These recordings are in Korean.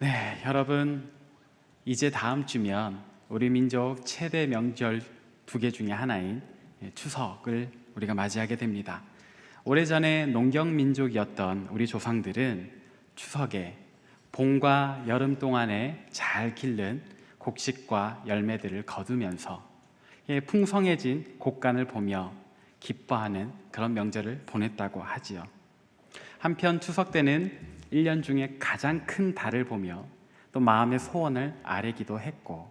네, 여러분, 이제 다음 주면 우리 민족 최대 명절 두 개 중에 하나인 추석을 우리가 맞이하게 됩니다. 오래전에 농경민족이었던 우리 조상들은 추석에 봄과 여름 동안에 잘 기른 곡식과 열매들을 거두면서 풍성해진 곡간을 보며 기뻐하는 그런 명절을 보냈다고 하지요. 한편 추석 때는 1년 중에 가장 큰 달을 보며 또 마음의 소원을 아뢰기도 했고,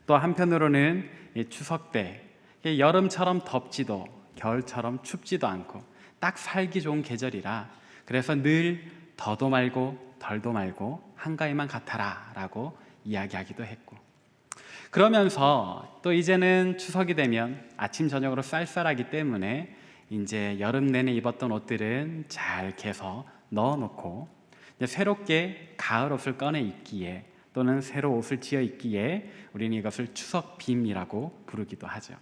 또 한편으로는 추석 때 여름처럼 덥지도 겨울처럼 춥지도 않고 딱 살기 좋은 계절이라, 그래서 늘 더도 말고 덜도 말고 한가위만 같아라 라고 이야기하기도 했고, 그러면서 또 이제는 추석이 되면 아침 저녁으로 쌀쌀하기 때문에 이제 여름 내내 입었던 옷들은 잘 개서 넣어놓고 이제 새롭게 가을 옷을 꺼내 입기에, 또는 새로 옷을 지어 입기에 우리는 이것을 추석빔이라고 부르기도 하죠.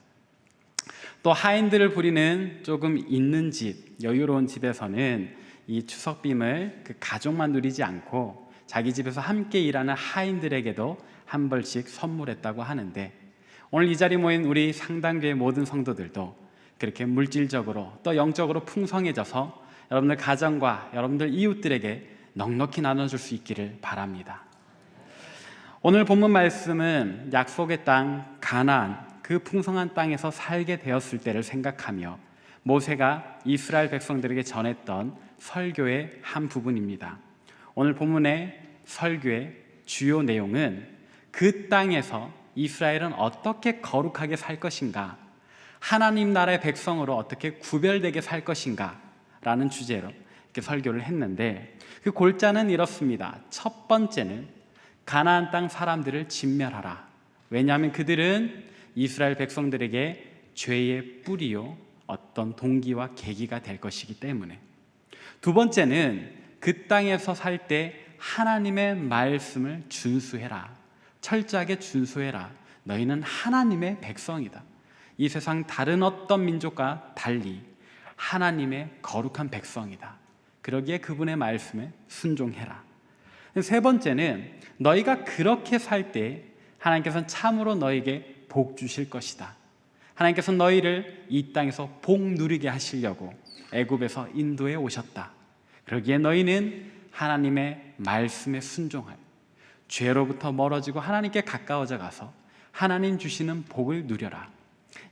또 하인들을 부리는 조금 있는 집, 여유로운 집에서는 이 추석빔을 그 가족만 누리지 않고 자기 집에서 함께 일하는 하인들에게도 한 벌씩 선물했다고 하는데, 오늘 이 자리에 모인 우리 상당교회 모든 성도들도 그렇게 물질적으로 또 영적으로 풍성해져서 여러분들 가정과 여러분들 이웃들에게 넉넉히 나눠줄 수 있기를 바랍니다. 오늘 본문 말씀은 약속의 땅 가나안, 그 풍성한 땅에서 살게 되었을 때를 생각하며 모세가 이스라엘 백성들에게 전했던 설교의 한 부분입니다. 오늘 본문의 설교의 주요 내용은 그 땅에서 이스라엘은 어떻게 거룩하게 살 것인가, 하나님 나라의 백성으로 어떻게 구별되게 살 것인가 라는 주제로 이렇게 설교를 했는데, 그 골자는 이렇습니다. 첫 번째는 가나안 땅 사람들을 진멸하라. 왜냐하면 그들은 이스라엘 백성들에게 죄의 뿌리요 어떤 동기와 계기가 될 것이기 때문에. 두 번째는 그 땅에서 살 때 하나님의 말씀을 준수해라. 철저하게 준수해라. 너희는 하나님의 백성이다. 이 세상 다른 어떤 민족과 달리 하나님의 거룩한 백성이다. 그러기에 그분의 말씀에 순종해라. 세 번째는 너희가 그렇게 살 때 하나님께서는 참으로 너희에게 복 주실 것이다. 하나님께서 너희를 이 땅에서 복 누리게 하시려고 애굽에서 인도해 오셨다. 그러기에 너희는 하나님의 말씀에 순종하여 죄로부터 멀어지고 하나님께 가까워져 가서 하나님 주시는 복을 누려라.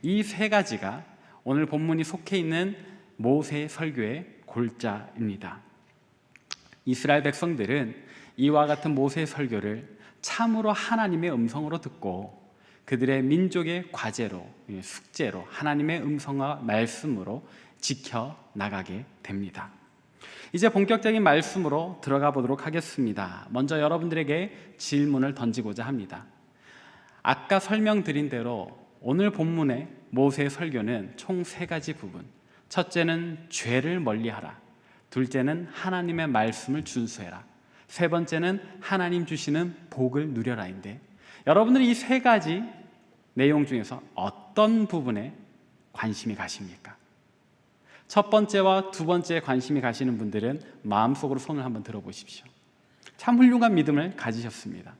이 세 가지가 오늘 본문이 속해 있는 모세의 설교의 골자입니다. 이스라엘 백성들은 이와 같은 모세의 설교를 참으로 하나님의 음성으로 듣고 그들의 민족의 과제로, 숙제로 하나님의 음성과 말씀으로 지켜나가게 됩니다. 이제 본격적인 말씀으로 들어가 보도록 하겠습니다. 먼저 여러분들에게 질문을 던지고자 합니다. 아까 설명드린 대로 오늘 본문의 모세의 설교는 총 세 가지 부분. 첫째는 죄를 멀리하라. 둘째는 하나님의 말씀을 준수해라. 세 번째는 하나님 주시는 복을 누려라인데, 여러분들이 이 세 가지 내용 중에서 어떤 부분에 관심이 가십니까? 첫 번째와 두 번째에 관심이 가시는 분들은 마음속으로 손을 한번 들어보십시오. 참 훌륭한 믿음을 가지셨습니다.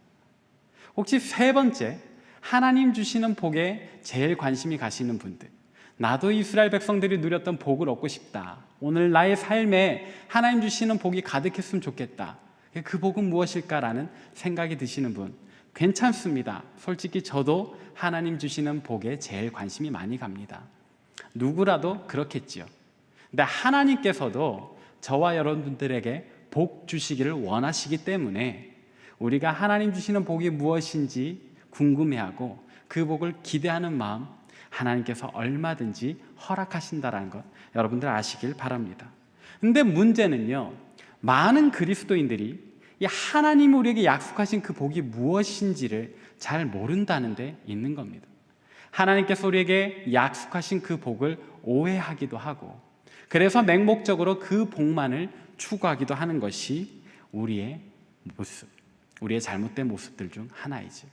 혹시 세 번째, 하나님 주시는 복에 제일 관심이 가시는 분들, 나도 이스라엘 백성들이 누렸던 복을 얻고 싶다. 오늘 나의 삶에 하나님 주시는 복이 가득했으면 좋겠다. 그 복은 무엇일까라는 생각이 드시는 분, 괜찮습니다. 솔직히 저도 하나님 주시는 복에 제일 관심이 많이 갑니다. 누구라도 그렇겠지요. 근데 하나님께서도 저와 여러분들에게 복 주시기를 원하시기 때문에 우리가 하나님 주시는 복이 무엇인지 궁금해하고 그 복을 기대하는 마음, 하나님께서 얼마든지 허락하신다는 것 여러분들 아시길 바랍니다. 근데 문제는요, 많은 그리스도인들이 이 하나님이 우리에게 약속하신 그 복이 무엇인지를 잘 모른다는 데 있는 겁니다. 하나님께서 우리에게 약속하신 그 복을 오해하기도 하고, 그래서 맹목적으로 그 복만을 추구하기도 하는 것이 우리의 모습, 우리의 잘못된 모습들 중 하나이죠.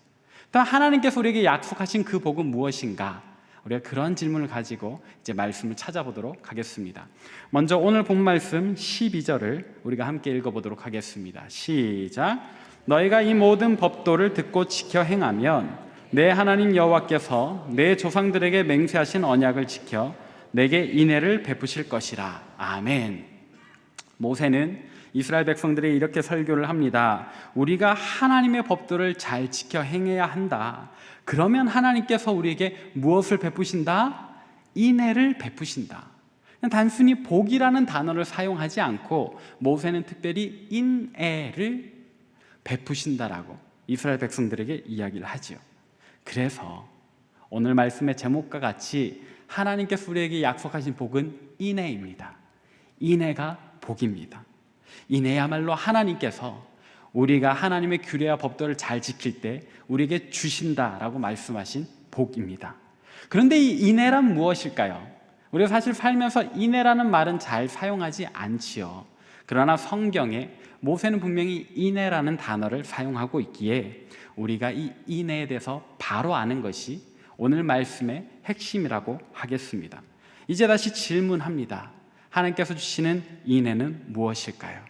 또 하나님께서 우리에게 약속하신 그 복은 무엇인가? 우리가 그런 질문을 가지고 이제 말씀을 찾아보도록 하겠습니다. 먼저 오늘 본 말씀 12절을 우리가 함께 읽어보도록 하겠습니다. 시작. 너희가 이 모든 법도를 듣고 지켜 행하면 내 하나님 여호와께서 내 조상들에게 맹세하신 언약을 지켜 내게 인애를 베푸실 것이라. 아멘. 모세는 이스라엘 백성들이 이렇게 설교를 합니다. 우리가 하나님의 법도를 잘 지켜 행해야 한다. 그러면 하나님께서 우리에게 무엇을 베푸신다? 인애를 베푸신다. 단순히 복이라는 단어를 사용하지 않고 모세는 특별히 인애를 베푸신다라고 이스라엘 백성들에게 이야기를 하지요. 그래서 오늘 말씀의 제목과 같이 하나님께서 우리에게 약속하신 복은 인애입니다. 인애가 복입니다. 인애야말로 하나님께서 우리가 하나님의 규례와 법도를 잘 지킬 때 우리에게 주신다라고 말씀하신 복입니다. 그런데 이 인애란 무엇일까요? 우리가 사실 살면서 인애라는 말은 잘 사용하지 않지요. 그러나 성경에 모세는 분명히 인애라는 단어를 사용하고 있기에 우리가 이 인애에 대해서 바로 아는 것이 오늘 말씀의 핵심이라고 하겠습니다. 이제 다시 질문합니다. 하나님께서 주시는 인애는 무엇일까요?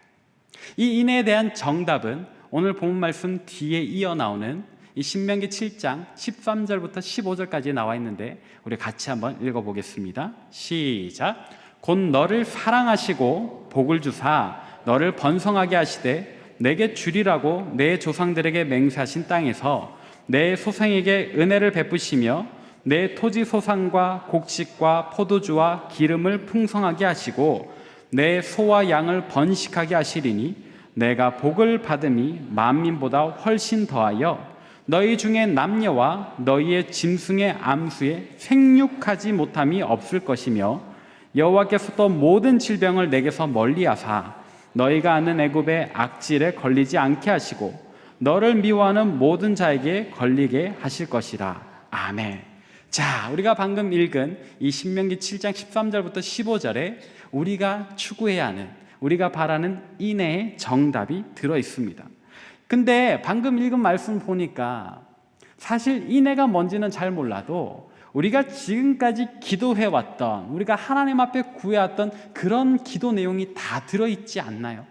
이 인애에 대한 정답은 오늘 본문 말씀 뒤에 이어 나오는 이 신명기 7장 13절부터 15절까지 나와 있는데 우리 같이 한번 읽어보겠습니다. 시작. 곧 너를 사랑하시고 복을 주사 너를 번성하게 하시되 내게 주리라고 내 조상들에게 맹세하신 땅에서 내 소생에게 은혜를 베푸시며 내 토지 소산과 곡식과 포도주와 기름을 풍성하게 하시고 내 소와 양을 번식하게 하시리니 내가 복을 받음이 만민보다 훨씬 더하여 너희 중에 남녀와 너희의 짐승의 암수에 생육하지 못함이 없을 것이며 여호와께서 또 모든 질병을 내게서 멀리하사 너희가 아는 애굽의 악질에 걸리지 않게 하시고 너를 미워하는 모든 자에게 걸리게 하실 것이라. 아멘. 자, 우리가 방금 읽은 이 신명기 7장 13절부터 15절에 우리가 추구해야 하는, 우리가 바라는 인애의 정답이 들어 있습니다. 근데 방금 읽은 말씀 보니까 사실 인애가 뭔지는 잘 몰라도 우리가 지금까지 기도해왔던, 우리가 하나님 앞에 구해왔던 그런 기도 내용이 다 들어있지 않나요?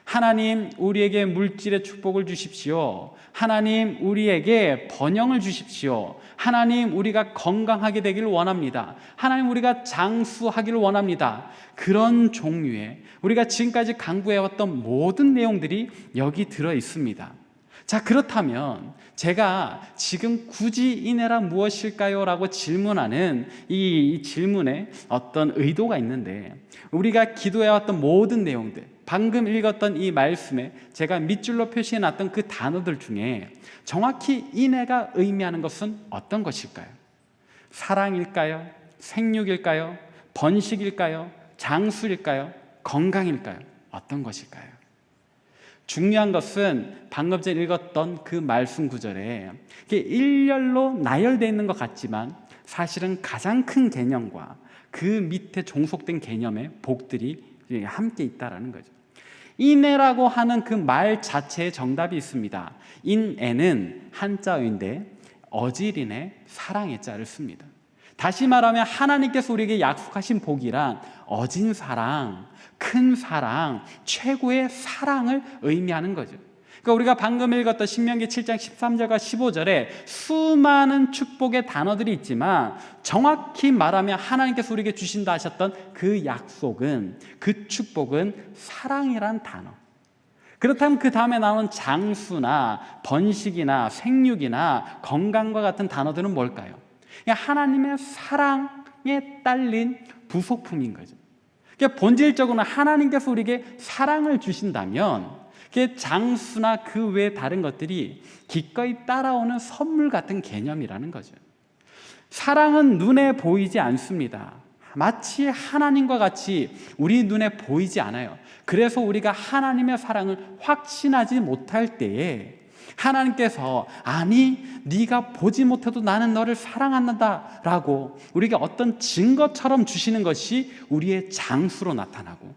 하나님 우리에게 물질의 축복을 주십시오. 하나님 우리에게 번영을 주십시오. 하나님 우리가 건강하게 되기를 원합니다. 하나님 우리가 장수하기를 원합니다. 그런 종류의 우리가 지금까지 강구해왔던 모든 내용들이 여기 들어 있습니다. 자, 그렇다면 제가 지금 굳이 인애란 무엇일까요? 라고 질문하는 이 질문에 어떤 의도가 있는데, 우리가 기도해왔던 모든 내용들, 방금 읽었던 이 말씀에 제가 밑줄로 표시해놨던 그 단어들 중에 정확히 인애가 의미하는 것은 어떤 것일까요? 사랑일까요? 생육일까요? 번식일까요? 장수일까요? 건강일까요? 어떤 것일까요? 중요한 것은 방금 전에 읽었던 그 말씀 구절에 일렬로 나열되어 있는 것 같지만 사실은 가장 큰 개념과 그 밑에 종속된 개념의 복들이 함께 있다는 거죠. 인애라고 하는 그 말 자체에 정답이 있습니다. 인애는 한자어인데 어지린의 사랑의 자를 씁니다. 다시 말하면 하나님께서 우리에게 약속하신 복이란 어진 사랑, 큰 사랑, 최고의 사랑을 의미하는 거죠. 그러니까 우리가 방금 읽었던 신명기 7장 13절과 15절에 수많은 축복의 단어들이 있지만 정확히 말하면 하나님께서 우리에게 주신다 하셨던 그 약속은, 그 축복은 사랑이란 단어. 그렇다면 그 다음에 나오는 장수나 번식이나 생육이나 건강과 같은 단어들은 뭘까요? 하나님의 사랑에 딸린 부속품인 거죠. 그러니까 본질적으로는 하나님께서 우리에게 사랑을 주신다면 장수나 그 외의 다른 것들이 기꺼이 따라오는 선물 같은 개념이라는 거죠. 사랑은 눈에 보이지 않습니다. 마치 하나님과 같이 우리 눈에 보이지 않아요. 그래서 우리가 하나님의 사랑을 확신하지 못할 때에 하나님께서 아니 네가 보지 못해도 나는 너를 사랑한다 라고 우리에게 어떤 증거처럼 주시는 것이 우리의 장수로 나타나고,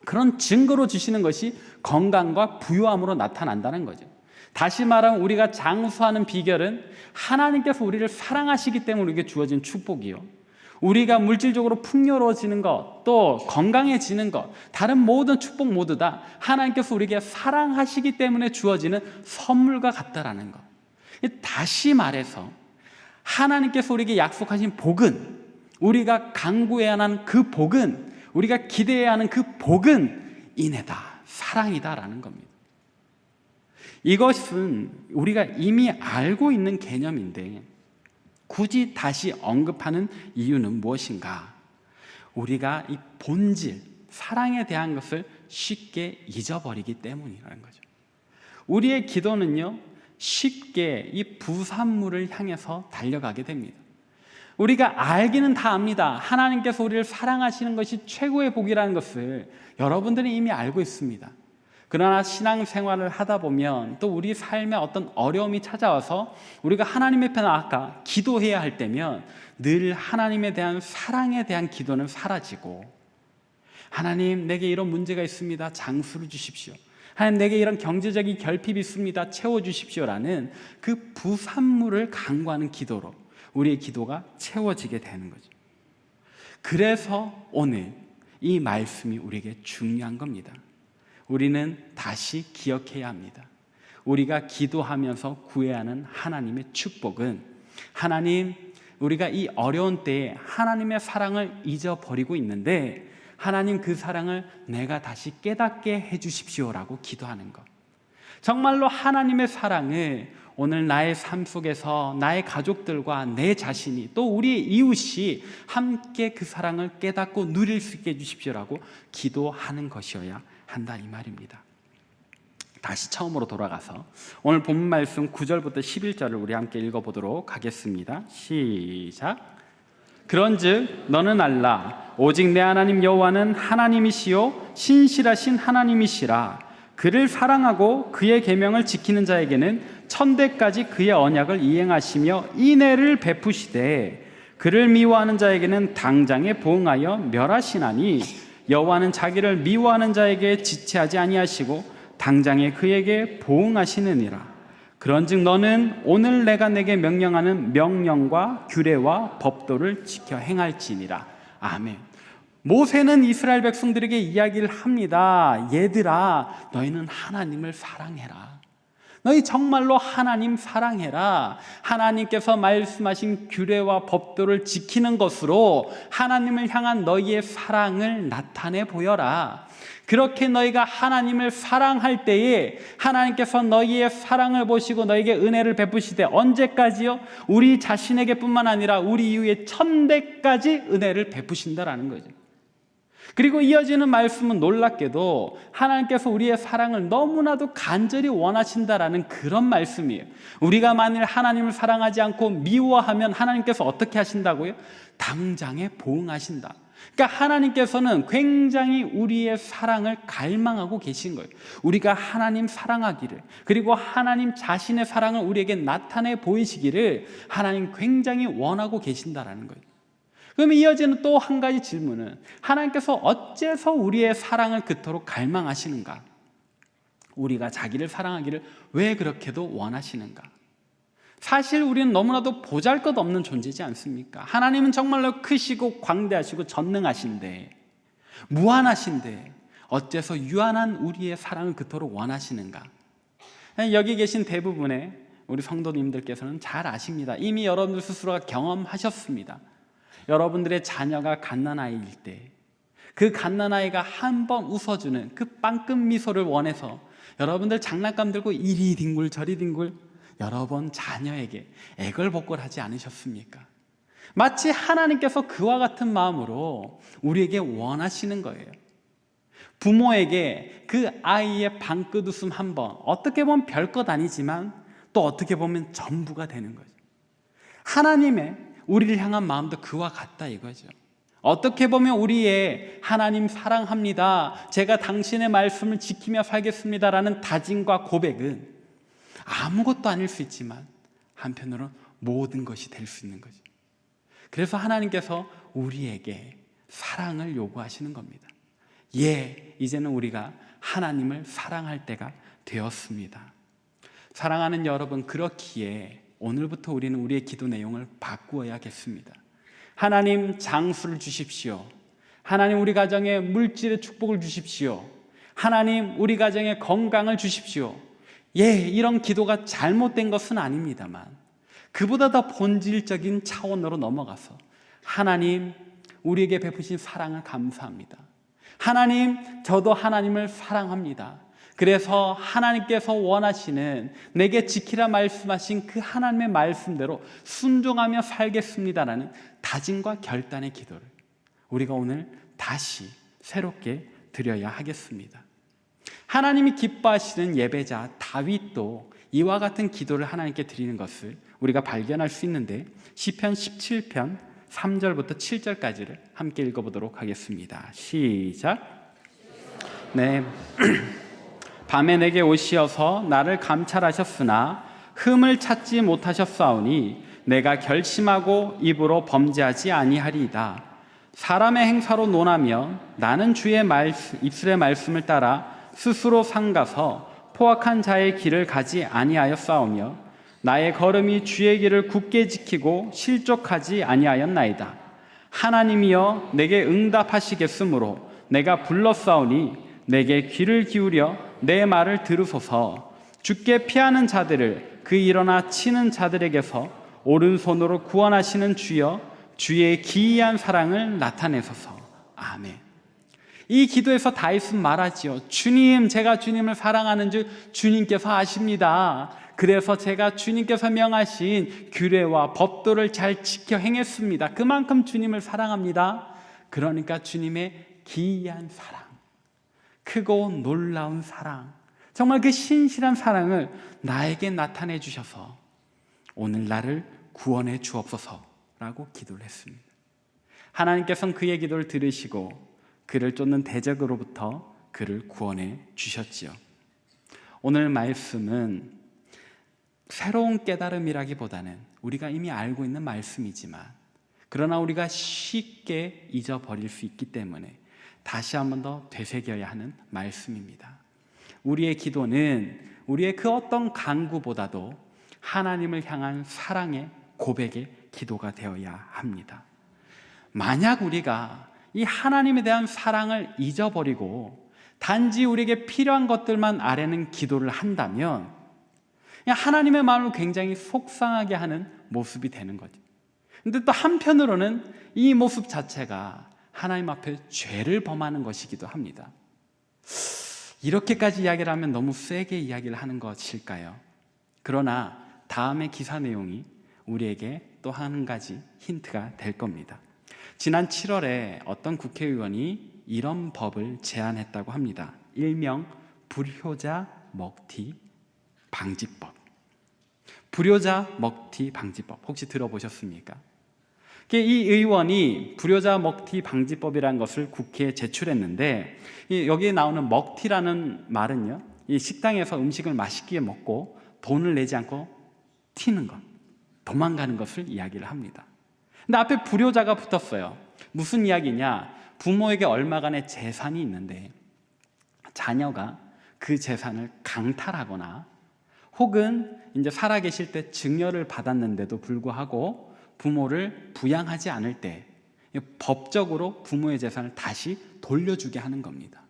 그런 증거로 주시는 것이 건강과 부유함으로 나타난다는 거죠. 다시 말하면 우리가 장수하는 비결은 하나님께서 우리를 사랑하시기 때문에 우리에게 주어진 축복이요, 우리가 물질적으로 풍요로워지는 것, 또 건강해지는 것, 다른 모든 축복 모두 다 하나님께서 우리에게 사랑하시기 때문에 주어지는 선물과 같다라는 것. 다시 말해서 하나님께서 우리에게 약속하신 복은, 우리가 간구해야 하는 그 복은, 우리가 기대해야 하는 그 복은 인애다, 사랑이다라는 겁니다. 이것은 우리가 이미 알고 있는 개념인데 굳이 다시 언급하는 이유는 무엇인가? 우리가 이 본질, 사랑에 대한 것을 쉽게 잊어버리기 때문이라는 거죠. 우리의 기도는요, 쉽게 이 부산물을 향해서 달려가게 됩니다. 우리가 알기는 다 압니다. 하나님께서 우리를 사랑하시는 것이 최고의 복이라는 것을 여러분들은 이미 알고 있습니다. 그러나 신앙생활을 하다 보면 또 우리 삶에 어떤 어려움이 찾아와서 우리가 하나님 앞에 나아가 기도해야 할 때면 늘 하나님에 대한 사랑에 대한 기도는 사라지고, 하나님 내게 이런 문제가 있습니다, 장수를 주십시오. 하나님 내게 이런 경제적인 결핍이 있습니다, 채워주십시오라는 그 부산물을 간구하는 기도로 우리의 기도가 채워지게 되는 거죠. 그래서 오늘 이 말씀이 우리에게 중요한 겁니다. 우리는 다시 기억해야 합니다. 우리가 기도하면서 구해야 하는 하나님의 축복은, 하나님, 우리가 이 어려운 때에 하나님의 사랑을 잊어버리고 있는데 하나님 그 사랑을 내가 다시 깨닫게 해주십시오라고 기도하는 것. 정말로 하나님의 사랑을 오늘 나의 삶 속에서 나의 가족들과 내 자신이 또 우리의 이웃이 함께 그 사랑을 깨닫고 누릴 수 있게 해주십시오라고 기도하는 것이어야 한다, 이 말입니다. 다시 처음으로 돌아가서 오늘 본문 말씀 9절부터 11절을 우리 함께 읽어보도록 하겠습니다. 시작. 그런즉 너는 알라, 오직 내 하나님 여호와는 하나님이시요 신실하신 하나님이시라. 그를 사랑하고 그의 계명을 지키는 자에게는 천대까지 그의 언약을 이행하시며 인애를 베푸시되, 그를 미워하는 자에게는 당장에 보응하여 멸하시나니, 여호와는 자기를 미워하는 자에게 지체하지 아니하시고 당장에 그에게 보응하시느니라. 그런즉 너는 오늘 내가 내게 명령하는 명령과 규례와 법도를 지켜 행할지니라. 아멘. 모세는 이스라엘 백성들에게 이야기를 합니다. 얘들아, 너희는 하나님을 사랑해라. 너희 정말로 하나님 사랑해라. 하나님께서 말씀하신 규례와 법도를 지키는 것으로 하나님을 향한 너희의 사랑을 나타내 보여라. 그렇게 너희가 하나님을 사랑할 때에 하나님께서 너희의 사랑을 보시고 너희에게 은혜를 베푸시되, 언제까지요? 우리 자신에게 뿐만 아니라 우리 이후에 천대까지 은혜를 베푸신다라는 거죠. 그리고 이어지는 말씀은 놀랍게도 하나님께서 우리의 사랑을 너무나도 간절히 원하신다라는 그런 말씀이에요. 우리가 만일 하나님을 사랑하지 않고 미워하면 하나님께서 어떻게 하신다고요? 당장에 보응하신다. 그러니까 하나님께서는 굉장히 우리의 사랑을 갈망하고 계신 거예요. 우리가 하나님 사랑하기를, 그리고 하나님 자신의 사랑을 우리에게 나타내 보이시기를 하나님 굉장히 원하고 계신다라는 거예요. 그럼 이어지는 또 한 가지 질문은, 하나님께서 어째서 우리의 사랑을 그토록 갈망하시는가? 우리가 자기를 사랑하기를 왜 그렇게도 원하시는가? 사실 우리는 너무나도 보잘것없는 존재지 않습니까? 하나님은 정말로 크시고 광대하시고 전능하신데, 무한하신데 어째서 유한한 우리의 사랑을 그토록 원하시는가? 여기 계신 대부분의 우리 성도님들께서는 잘 아십니다. 이미 여러분들 스스로가 경험하셨습니다. 여러분들의 자녀가 갓난아이일 때 그 갓난아이가 한 번 웃어주는 그 빵끝 미소를 원해서 여러분들 장난감 들고 이리 뒹굴 저리 뒹굴 여러 번 자녀에게 애걸복걸하지 않으셨습니까? 마치 하나님께서 그와 같은 마음으로 우리에게 원하시는 거예요. 부모에게 그 아이의 방긋 웃음 한 번, 어떻게 보면 별것 아니지만 또 어떻게 보면 전부가 되는 거죠. 하나님의 우리를 향한 마음도 그와 같다 이거죠. 어떻게 보면 우리의 하나님 사랑합니다, 제가 당신의 말씀을 지키며 살겠습니다라는 다짐과 고백은 아무것도 아닐 수 있지만 한편으로는 모든 것이 될 수 있는 거죠. 그래서 하나님께서 우리에게 사랑을 요구하시는 겁니다. 이제는 우리가 하나님을 사랑할 때가 되었습니다. 사랑하는 여러분, 그렇기에 오늘부터 우리는 우리의 기도 내용을 바꾸어야겠습니다. 하나님 장수를 주십시오. 하나님 우리 가정에 물질의 축복을 주십시오. 하나님 우리 가정에 건강을 주십시오. 이런 기도가 잘못된 것은 아닙니다만 그보다 더 본질적인 차원으로 넘어가서 하나님 우리에게 베푸신 사랑을 감사합니다. 하나님 저도 하나님을 사랑합니다. 그래서 하나님께서 원하시는 내게 지키라 말씀하신 그 하나님의 말씀대로 순종하며 살겠습니다라는 다짐과 결단의 기도를 우리가 오늘 다시 새롭게 드려야 하겠습니다. 하나님이 기뻐하시는 예배자 다윗도 이와 같은 기도를 하나님께 드리는 것을 우리가 발견할 수 있는데 시편 17편 3절부터 7절까지를 함께 읽어보도록 하겠습니다. 시작. 네. 밤에 내게 오시어서 나를 감찰하셨으나 흠을 찾지 못하셨사오니 내가 결심하고 입으로 범죄하지 아니하리이다. 사람의 행사로 논하며 나는 주의 입술의 말씀을 따라 스스로 상가서 포악한 자의 길을 가지 아니하였사오며 나의 걸음이 주의 길을 굳게 지키고 실족하지 아니하였나이다. 하나님이여 내게 응답하시겠으므로 내가 불렀사오니 내게 귀를 기울여 내 말을 들으소서. 주께 피하는 자들을 그 일어나 치는 자들에게서 오른손으로 구원하시는 주여 주의 기이한 사랑을 나타내소서. 아멘. 이 기도에서 다윗은 말하지요. 주님, 제가 주님을 사랑하는 줄 주님께서 아십니다. 그래서 제가 주님께서 명하신 규례와 법도를 잘 지켜 행했습니다. 그만큼 주님을 사랑합니다. 그러니까 주님의 기이한 사랑, 크고 놀라운 사랑, 정말 그 신실한 사랑을 나에게 나타내 주셔서 오늘 나를 구원해 주옵소서라고 기도를 했습니다. 하나님께서는 그의 기도를 들으시고 그를 쫓는 대적으로부터 그를 구원해 주셨지요. 오늘 말씀은 새로운 깨달음이라기보다는 우리가 이미 알고 있는 말씀이지만 그러나 우리가 쉽게 잊어버릴 수 있기 때문에 다시 한 번 더 되새겨야 하는 말씀입니다. 우리의 기도는 우리의 그 어떤 간구보다도 하나님을 향한 사랑의 고백의 기도가 되어야 합니다. 만약 우리가 이 하나님에 대한 사랑을 잊어버리고 단지 우리에게 필요한 것들만 아뢰는 기도를 한다면 하나님의 마음을 굉장히 속상하게 하는 모습이 되는 거죠. 근데 또 한편으로는 이 모습 자체가 하나님 앞에 죄를 범하는 것이기도 합니다. 이렇게까지 이야기를 하면 너무 세게 이야기를 하는 것일까요? 그러나 다음의 기사 내용이 우리에게 또 한 가지 힌트가 될 겁니다. 지난 7월에 어떤 국회의원이 이런 법을 제안했다고 합니다. 일명 불효자 먹튀 방지법. 불효자 먹튀 방지법 혹시 들어보셨습니까? 이 의원이 불효자 먹튀 방지법이라는 것을 국회에 제출했는데 여기에 나오는 먹튀라는 말은요, 이 식당에서 음식을 맛있게 먹고 돈을 내지 않고 튀는 것, 도망가는 것을 이야기를 합니다. 근데 앞에 불효자가 붙었어요. 무슨 이야기냐? 부모에게 얼마간의 재산이 있는데 자녀가 그 재산을 강탈하거나 혹은 이제 살아계실 때 증여를 받았는데도 불구하고 부모를 부양하지 않을 때 법적으로 부모의 재산을 다시 돌려주게 하는 겁니다.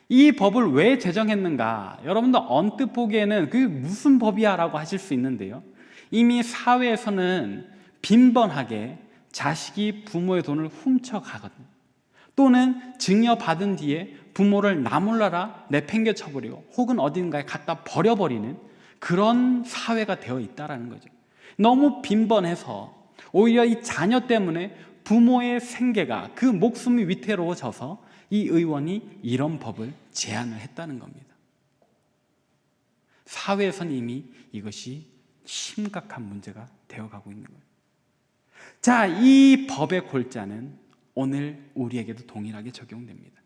이 법을 왜 제정했는가? 여러분들 언뜻 보기에는 그게 무슨 법이야? 라고 하실 수 있는데요, 이미 사회에서는 빈번하게 자식이 부모의 돈을 훔쳐가거든요. 또는 증여받은 뒤에 부모를 나몰라라 내팽개쳐버리고 혹은 어딘가에 갖다 버려버리는 그런 사회가 되어 있다는 거죠. 너무 빈번해서 오히려 이 자녀 때문에 부모의 생계가, 그 목숨이 위태로워져서 이 의원이 이런 법을 제안을 했다는 겁니다. 사회에서는 이미 이것이 심각한 문제가 되어가고 있는 거예요. 자, 이 법의 골자는 오늘 우리에게도 동일하게 적용됩니다.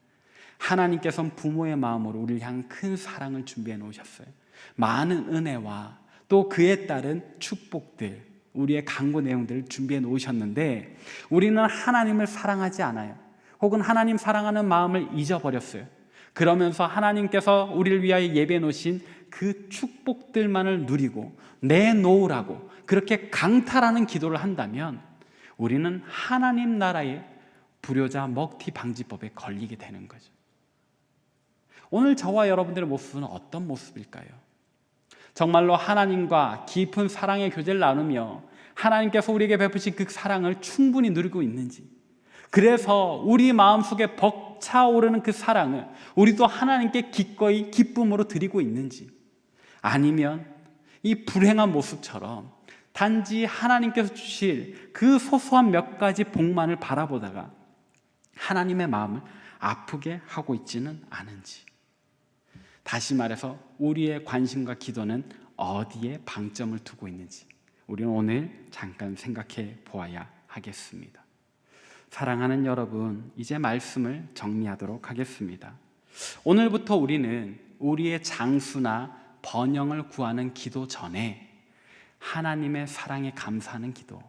하나님께서는 부모의 마음으로 우리를 향한 큰 사랑을 준비해 놓으셨어요. 많은 은혜와 또 그에 따른 축복들, 우리의 간구 내용들을 준비해 놓으셨는데 우리는 하나님을 사랑하지 않아요. 혹은 하나님 사랑하는 마음을 잊어버렸어요. 그러면서 하나님께서 우리를 위하여 예배해 놓으신 그 축복들만을 누리고 내놓으라고 그렇게 강탈하는 기도를 한다면 우리는 하나님 나라의 불효자 먹튀 방지법에 걸리게 되는 거죠. 오늘 저와 여러분들의 모습은 어떤 모습일까요? 정말로 하나님과 깊은 사랑의 교제를 나누며 하나님께서 우리에게 베푸신 그 사랑을 충분히 누리고 있는지, 그래서 우리 마음속에 벅차오르는 그 사랑을 우리도 하나님께 기꺼이 기쁨으로 드리고 있는지, 아니면 이 불행한 모습처럼 단지 하나님께서 주실 그 소소한 몇 가지 복만을 바라보다가 하나님의 마음을 아프게 하고 있지는 않은지, 다시 말해서 우리의 관심과 기도는 어디에 방점을 두고 있는지 우리는 오늘 잠깐 생각해 보아야 하겠습니다. 사랑하는 여러분, 이제 말씀을 정리하도록 하겠습니다. 오늘부터 우리는 우리의 장수나 번영을 구하는 기도 전에 하나님의 사랑에 감사하는 기도,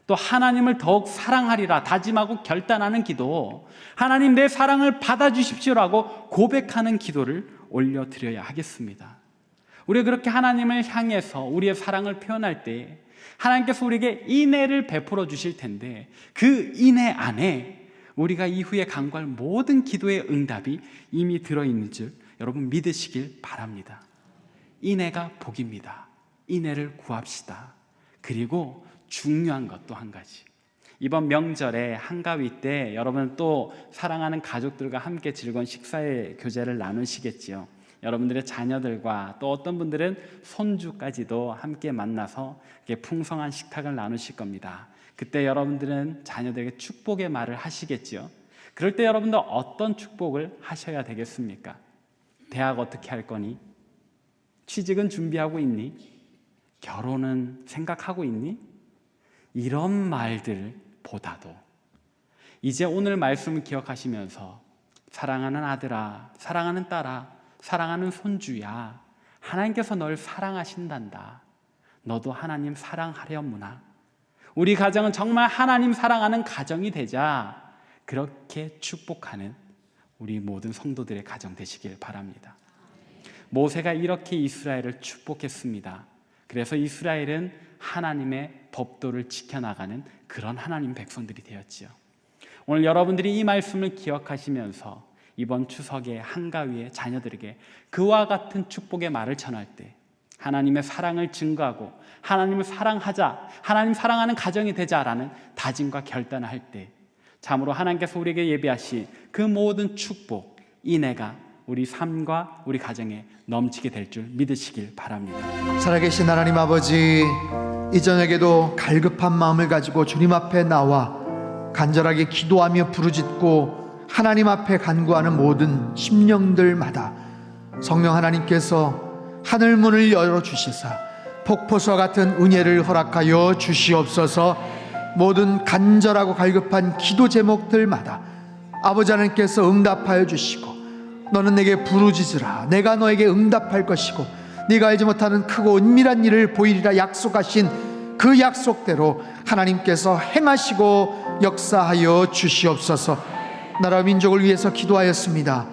또 하나님을 더욱 사랑하리라 다짐하고 결단하는 기도, 하나님 내 사랑을 받아주십시오라고 고백하는 기도를 올려드려야 하겠습니다. 우리가 그렇게 하나님을 향해서 우리의 사랑을 표현할 때 하나님께서 우리에게 인애를 베풀어 주실 텐데, 그 인애 안에 우리가 이후에 간구할 모든 기도의 응답이 이미 들어있는 줄 여러분 믿으시길 바랍니다. 인애가 복입니다. 인애를 구합시다. 그리고 중요한 것 또 한 가지, 이번 명절에 한가위 때 여러분 또 사랑하는 가족들과 함께 즐거운 식사의 교제를 나누시겠지요. 여러분들의 자녀들과 또 어떤 분들은 손주까지도 함께 만나서 이렇게 풍성한 식탁을 나누실 겁니다. 그때 여러분들은 자녀들에게 축복의 말을 하시겠지요. 그럴 때 여러분들 어떤 축복을 하셔야 되겠습니까? 대학 어떻게 할 거니? 취직은 준비하고 있니? 결혼은 생각하고 있니? 이런 말들보다도 이제 오늘 말씀을 기억하시면서 사랑하는 아들아, 사랑하는 딸아, 사랑하는 손주야, 하나님께서 널 사랑하신단다. 너도 하나님 사랑하려무나. 우리 가정은 정말 하나님 사랑하는 가정이 되자 그렇게 축복하는 우리 모든 성도들의 가정 되시길 바랍니다. 모세가 이렇게 이스라엘을 축복했습니다. 그래서 이스라엘은 하나님의 법도를 지켜나가는 그런 하나님 백성들이 되었지요. 오늘 여러분들이 이 말씀을 기억하시면서 이번 추석에 한가위에 자녀들에게 그와 같은 축복의 말을 전할 때 하나님의 사랑을 증거하고 하나님을 사랑하자, 하나님 사랑하는 가정이 되자라는 다짐과 결단을 할 때 참으로 하나님께서 우리에게 예비하신 그 모든 축복, 인애가 우리 삶과 우리 가정에 넘치게 될 줄 믿으시길 바랍니다. 살아계신 하나님 아버지, 이 저녁에도 갈급한 마음을 가지고 주님 앞에 나와 간절하게 기도하며 부르짖고 하나님 앞에 간구하는 모든 심령들마다 성령 하나님께서 하늘 문을 열어주시사 폭포수와 같은 은혜를 허락하여 주시옵소서. 모든 간절하고 갈급한 기도 제목들마다 아버지 하나님께서 응답하여 주시고, 너는 내게 부르짖으라 내가 너에게 응답할 것이고 네가 알지 못하는 크고 은밀한 일을 보이리라 약속하신 그 약속대로 하나님께서 행하시고 역사하여 주시옵소서. 나라 민족을 위해서 기도하였습니다.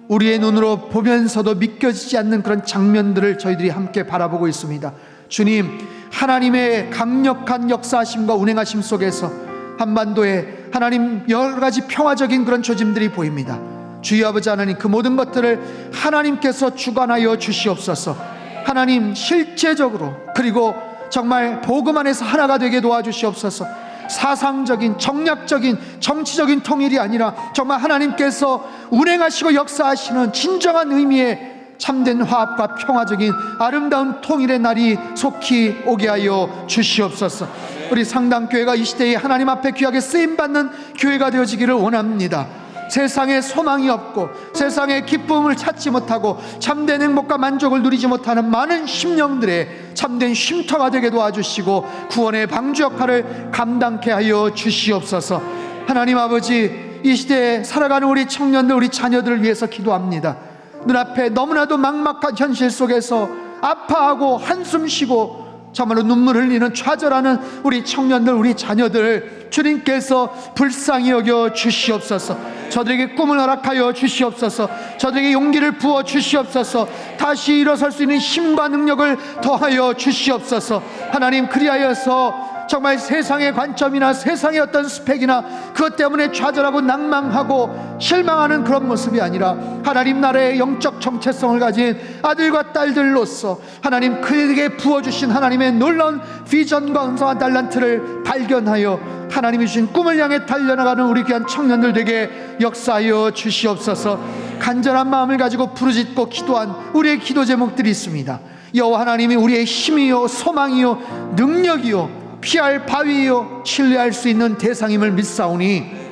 우리의 눈으로 보면서도 믿겨지지 않는 그런 장면들을 저희들이 함께 바라보고 있습니다. 주님, 하나님의 강력한 역사하심과 운행하심 속에서 한반도에 하나님 여러 가지 평화적인 그런 조짐들이 보입니다. 주여 아버지 하나님, 그 모든 것들을 하나님께서 주관하여 주시옵소서. 하나님 실제적으로, 그리고 정말 복음 안에서 하나가 되게 도와주시옵소서. 사상적인, 정략적인, 정치적인 통일이 아니라 정말 하나님께서 운행하시고 역사하시는 진정한 의미의 참된 화합과 평화적인 아름다운 통일의 날이 속히 오게 하여 주시옵소서. 우리 상당교회가 이 시대에 하나님 앞에 귀하게 쓰임받는 교회가 되어지기를 원합니다. 세상에 소망이 없고 세상에 기쁨을 찾지 못하고 참된 행복과 만족을 누리지 못하는 많은 심령들의 참된 쉼터가 되게 도와주시고 구원의 방주 역할을 감당케 하여 주시옵소서. 하나님 아버지, 이 시대에 살아가는 우리 청년들, 우리 자녀들을 위해서 기도합니다. 눈앞에 너무나도 막막한 현실 속에서 아파하고 한숨 쉬고 정말로 눈물 흘리는 좌절하는 우리 청년들, 우리 자녀들 주님께서 불쌍히 여겨 주시옵소서. 저들에게 꿈을 허락하여 주시옵소서. 저들에게 용기를 부어 주시옵소서. 다시 일어설 수 있는 힘과 능력을 더하여 주시옵소서. 하나님, 그리하여서 정말 세상의 관점이나 세상의 어떤 스펙이나 그것 때문에 좌절하고 낭망하고 실망하는 그런 모습이 아니라 하나님 나라의 영적 정체성을 가진 아들과 딸들로서 하나님 그에게 부어주신 하나님의 놀라운 비전과 은사와 달란트를 발견하여 하나님이 주신 꿈을 향해 달려나가는 우리 귀한 청년들 되게 역사하여 주시옵소서. 간절한 마음을 가지고 부르짖고 기도한 우리의 기도 제목들이 있습니다. 여호와 하나님이 우리의 힘이요 소망이요 능력이요 피할 바위요 신뢰할 수 있는 대상임을 믿사오니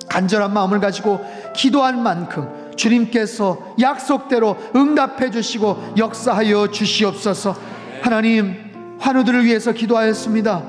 간절한 마음을 가지고 기도한 만큼 주님께서 약속대로 응답해 주시고 역사하여 주시옵소서. 하나님, 환우들을 위해서 기도하였습니다.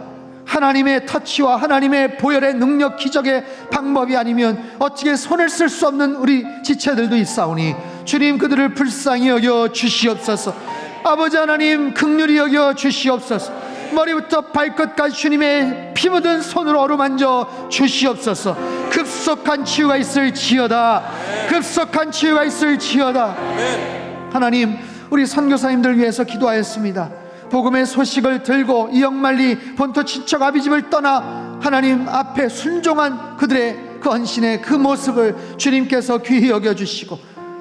하나님의 터치와 하나님의 보혈의 능력 기적의 방법이 아니면 어떻게 손을 쓸 수 없는 우리 지체들도 있사오니 주님 그들을 불쌍히 여겨 주시옵소서. 아버지 하나님 긍휼히 여겨 주시옵소서. 머리부터 발끝까지 주님의 피 묻은 손으로 어루만져 주시옵소서. 급속한 치유가 있을지어다. 급속한 치유가 있을지어다. 하나님, 우리 선교사님들 위해서 기도하였습니다. 복음의 소식을 들고 이영만리 본토 친척 아비집을 떠나 하나님 앞에 순종한 그들의 그 헌신의 그 모습을 주님께서 귀히 여겨주시고,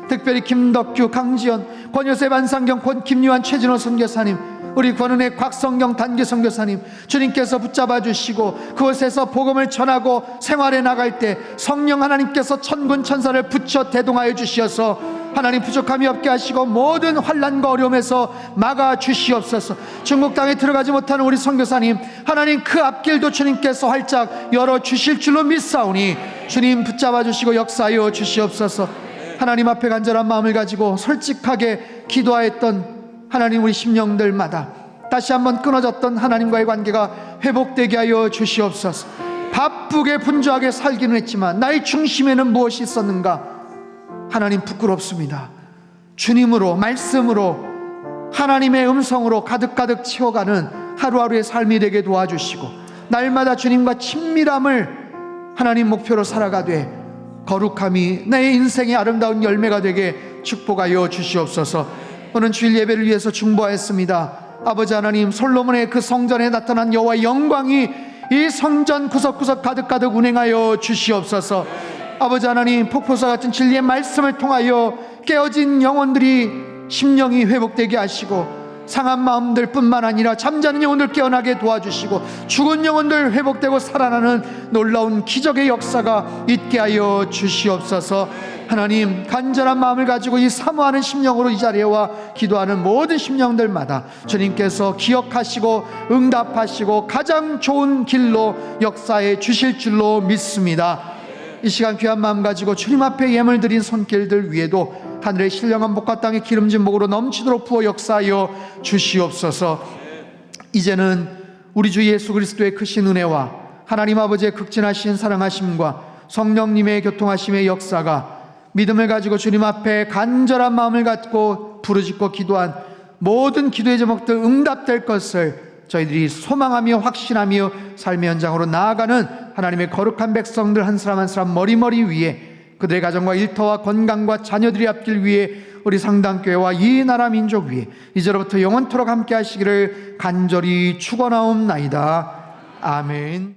특별히 김덕규, 강지연, 권요셉, 안상경, 김유한, 최진호 선교사님, 우리 권은혜, 곽성경 단기 선교사님 주님께서 붙잡아 주시고 그곳에서 복음을 전하고 생활해 나갈 때 성령 하나님께서 천군 천사를 붙여 대동하여 주시어서 하나님 부족함이 없게 하시고 모든 환난과 어려움에서 막아 주시옵소서. 중국 땅에 들어가지 못하는 우리 선교사님 하나님 그 앞길도 주님께서 활짝 열어 주실 줄로 믿사오니 주님 붙잡아 주시고 역사하여 주시옵소서. 하나님 앞에 간절한 마음을 가지고 솔직하게 기도하였던 하나님 우리 심령들마다 다시 한번 끊어졌던 하나님과의 관계가 회복되게 하여 주시옵소서. 바쁘게 분주하게 살기는 했지만 나의 중심에는 무엇이 있었는가? 하나님 부끄럽습니다. 주님으로, 말씀으로, 하나님의 음성으로 가득가득 채워가는 하루하루의 삶이 되게 도와주시고 날마다 주님과 친밀함을 하나님 목표로 살아가되 거룩함이 내 인생의 아름다운 열매가 되게 축복하여 주시옵소서. 오늘 주일 예배를 위해서 중보하였습니다. 아버지 하나님, 솔로몬의 그 성전에 나타난 여호와의 영광이 이 성전 구석구석 가득가득 운행하여 주시옵소서. 아버지 하나님, 폭포수 같은 진리의 말씀을 통하여 깨어진 영혼들이 심령이 회복되게 하시고 상한 마음들 뿐만 아니라 잠자는 영혼들 깨어나게 도와주시고 죽은 영혼들 회복되고 살아나는 놀라운 기적의 역사가 있게 하여 주시옵소서. 하나님, 간절한 마음을 가지고 이 사모하는 심령으로 이 자리에 와 기도하는 모든 심령들마다 주님께서 기억하시고 응답하시고 가장 좋은 길로 역사해 주실 줄로 믿습니다. 이 시간 귀한 마음 가지고 주님 앞에 예물 드린 손길들 위에도 하늘의 신령한 복과 땅의 기름진 복으로 넘치도록 부어 역사하여 주시옵소서. 이제는 우리 주 예수 그리스도의 크신 은혜와 하나님 아버지의 극진하신 사랑하심과 성령님의 교통하심의 역사가 믿음을 가지고 주님 앞에 간절한 마음을 갖고 부르짖고 기도한 모든 기도의 제목들 응답될 것을 저희들이 소망하며 확신하며 삶의 현장으로 나아가는 하나님의 거룩한 백성들 한 사람 한 사람 머리머리 위에 그들의 가정과 일터와 건강과 자녀들의 앞길 위에 우리 상당교회와 이 나라 민족 위에 이제로부터 영원토록 함께 하시기를 간절히 축원하옵나이다. 아멘.